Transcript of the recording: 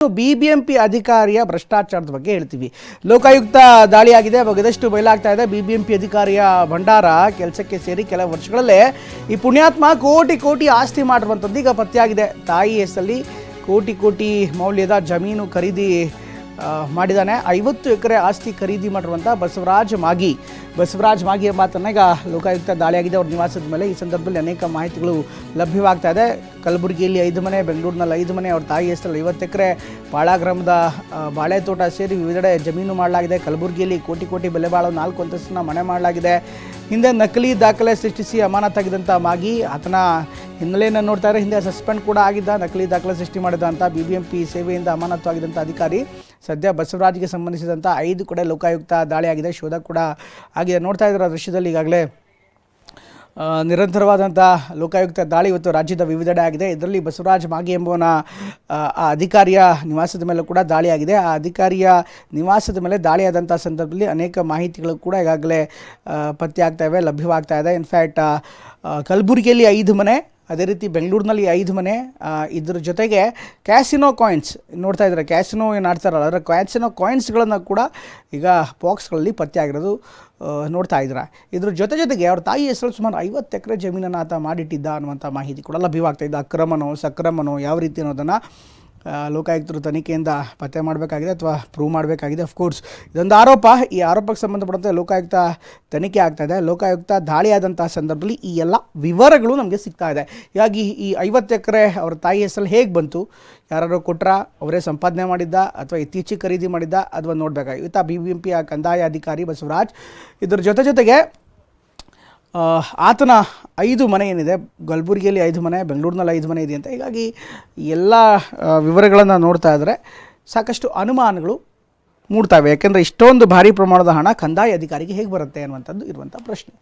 BBMP ಅಧಿಕಾರಿಯ ಭ್ರಷ್ಟಾಚಾರದ ಬಗ್ಗೆ ಹೇಳ್ತೀವಿ. ಲೋಕಾಯುಕ್ತ ದಾಳಿಯಾಗಿದೆ, ಬಗೆದಷ್ಟು ಬಯಲಾಗ್ತಾ ಇದೆ. ಬಿಬಿಎಂಪಿ ಅಧಿಕಾರಿಯ ಭಂಡಾರ ಕೆಲಸಕ್ಕೆ ಸೇರಿ ಕೆಲ ವರ್ಷಗಳಲ್ಲೇ ಈ ಪುಣ್ಯಾತ್ಮ ಕೋಟಿ ಆಸ್ತಿ ಮಾಡಿರುವಂಥದ್ದು ಈಗ ಪತ್ತೆಯಾಗಿದೆ. ತಾಯಿ ಹೆಸರಲ್ಲಿ ಕೋಟಿ ಮೌಲ್ಯದ ಜಮೀನು ಖರೀದಿ ಮಾಡಿದ್ದಾನೆ. 50 ಎಕರೆ ಆಸ್ತಿ ಖರೀದಿ ಮಾಡಿರುವಂಥ ಬಸವರಾಜ ಮಾಗಿ ಎಂಬಾತನ ಈಗ ಲೋಕಾಯುಕ್ತ ದಾಳಿಯಾಗಿದೆ ಅವ್ರ ನಿವಾಸದ ಮೇಲೆ. ಈ ಸಂದರ್ಭದಲ್ಲಿ ಅನೇಕ ಮಾಹಿತಿಗಳು ಲಭ್ಯವಾಗ್ತಾ ಇದೆ. ಕಲಬುರಗಿಯಲ್ಲಿ 5 ಮನೆ, ಬೆಂಗಳೂರಿನಲ್ಲಿ 5 ಮನೆ, ಅವ್ರ ತಾಯಿ ಹೆಸರಲ್ಲಿ 50 ಎಕರೆ ಬಾಳಾ ಗ್ರಾಮದ ಬಾಳೆ ತೋಟ ಸೇರಿ ವಿವಿಧೆಡೆ ಜಮೀನು ಮಾಡಲಾಗಿದೆ. ಕಲಬುರಗಿಯಲ್ಲಿ ಕೋಟಿ ಬೆಲೆ ಬಾಳೋ 4 ಅಂತಸ್ತಿನ ಮನೆ ಮಾಡಲಾಗಿದೆ. ಹಿಂದೆ ನಕಲಿ ದಾಖಲೆ ಸೃಷ್ಟಿಸಿ ಅಮಾನತಾಗಿದ್ದಂಥ ಮಾಗಿ ಆತನ ಹಿನ್ನೆಲೆಯನ್ನು ನೋಡ್ತಾ ಇದ್ದಾರೆ. ಹಿಂದೆ ಸಸ್ಪೆಂಡ್ ಕೂಡ ಆಗಿದ್ದ, ನಕಲಿ ದಾಖಲೆ ಸೃಷ್ಟಿ ಮಾಡಿದಂಥ ಬಿಬಿಎಂಪಿ ಸೇವೆಯಿಂದ ಅಮಾನತು ಆಗಿದ್ದಂಥ ಅಧಿಕಾರಿ ಸದ್ಯ ಬಸವರಾಜ್ಗೆ ಸಂಬಂಧಿಸಿದಂಥ 5 ಕಡೆ ಲೋಕಾಯುಕ್ತ ದಾಳಿಯಾಗಿದೆ, ಶೋಧ ಕೂಡ ಆಗಿದೆ. ನೋಡ್ತಾ ಇದ್ದಾರೆ ದೃಶ್ಯದಲ್ಲಿ ಈಗಾಗಲೇ ನಿರಂತರವಾದಂಥ ಲೋಕಾಯುಕ್ತ ದಾಳಿ ಇವತ್ತು ರಾಜ್ಯದ ವಿವಿಧೆಡೆ ಆಗಿದೆ. ಇದರಲ್ಲಿ ಬಸವರಾಜ ಮಾಗಿ ಎಂಬುವನ ಆ ಅಧಿಕಾರಿಯ ನಿವಾಸದ ಮೇಲೆ ಕೂಡ ದಾಳಿಯಾಗಿದೆ. ಆ ಅಧಿಕಾರಿಯ ನಿವಾಸದ ಮೇಲೆ ದಾಳಿಯಾದಂಥ ಸಂದರ್ಭದಲ್ಲಿ ಅನೇಕ ಮಾಹಿತಿಗಳು ಕೂಡ ಈಗಾಗಲೇ ಪತ್ತೆ ಆಗ್ತಾ ಇವೆ, ಲಭ್ಯವಾಗ್ತಾ ಇದೆ. ಇನ್ಫ್ಯಾಕ್ಟ್ ಕಲಬುರಗಿಯಲ್ಲಿ 5 ಮನೆ, ಅದೇ ರೀತಿ ಬೆಂಗಳೂರಿನಲ್ಲಿ 5 ಮನೆ, ಇದ್ರ ಜೊತೆಗೆ ಕ್ಯಾಸಿನೋ ಕಾಯಿನ್ಸ್ ನೋಡ್ತಾ ಇದ್ದಾರೆ. ಕ್ಯಾಸಿನೋ ಏನು ಆಡ್ತಾರಲ್ಲ ಅದರ ಕ್ಯಾಸಿನೋ ಕಾಯಿನ್ಸ್ಗಳನ್ನು ಕೂಡ ಈಗ ಬಾಕ್ಸ್ಗಳಲ್ಲಿ ಪತ್ತೆ ಆಗಿರೋದು ನೋಡ್ತಾ ಇದ್ದಾರೆ. ಇದ್ರ ಜೊತೆಗೆ ಅವ್ರ ತಾಯಿ ಹೆಸರು ಸುಮಾರು 50 ಎಕರೆ ಜಮೀನನ್ನು ಆತ ಮಾಡಿಟ್ಟಿದ್ದ ಅನ್ನುವಂಥ ಮಾಹಿತಿ ಕೂಡ ಲಭ್ಯವಾಗ್ತಾ ಇದೆ. ಅಕ್ರಮನೋ ಸಕ್ರಮನೋ ಯಾವ ರೀತಿ ಅನ್ನೋದನ್ನು ಲೋಕಾಯುಕ್ತರು ತನಿಖೆಯಿಂದ ಪತ್ತೆ ಮಾಡಬೇಕಾಗಿದೆ ಅಥವಾ ಪ್ರೂವ್ ಮಾಡಬೇಕಾಗಿದೆ. ಅಫ್ಕೋರ್ಸ್ ಇದೊಂದು ಆರೋಪ. ಈ ಆರೋಪಕ್ಕೆ ಸಂಬಂಧಪಟ್ಟಂತೆ ಲೋಕಾಯುಕ್ತ ತನಿಖೆ ಆಗ್ತಾ ಇದೆ. ಲೋಕಾಯುಕ್ತ ದಾಳಿಯಾದಂಥ ಸಂದರ್ಭದಲ್ಲಿ ಈ ಎಲ್ಲ ವಿವರಗಳು ನಮಗೆ ಸಿಗ್ತಾ ಇದೆ. ಹೀಗಾಗಿ ಈ 50 ಎಕರೆ ಅವ್ರ ತಾಯಿ ಹೆಸರಲ್ಲಿ ಹೇಗೆ ಬಂತು, ಯಾರು ಕೊಟ್ರ, ಅವರೇ ಸಂಪಾದನೆ ಮಾಡಿದ್ದ ಅಥವಾ ಇತ್ತೀಚೆಗೆ ಖರೀದಿ ಮಾಡಿದ್ದ ಅಥವಾ ನೋಡಬೇಕಾಗಿ ಇವತ್ತು ಬಿಬಿಎಂಪಿಯ ಕಂದಾಯ ಅಧಿಕಾರಿ ಬಸವರಾಜ್. ಇದರ ಜೊತೆಗೆ ಆತನ 5 ಮನೆ ಏನಿದೆ, ಕಲಬುರಗಿಯಲ್ಲಿ 5 ಮನೆ, ಬೆಂಗಳೂರಿನಲ್ಲಿ 5 ಮನೆ ಇದೆ ಅಂತ. ಹೀಗಾಗಿ ಎಲ್ಲ ವಿವರಗಳನ್ನು ನೋಡ್ತಾ ಇದ್ದರೆ ಸಾಕಷ್ಟು ಅನುಮಾನಗಳು ಮೂಡ್ತವೆ. ಯಾಕೆಂದರೆ ಇಷ್ಟೊಂದು ಭಾರಿ ಪ್ರಮಾಣದ ಹಣ ಕಂದಾಯ ಅಧಿಕಾರಿಗೆ ಹೇಗೆ ಬರುತ್ತೆ ಅನ್ನುವಂಥದ್ದು ಇರುವಂಥ ಪ್ರಶ್ನೆ.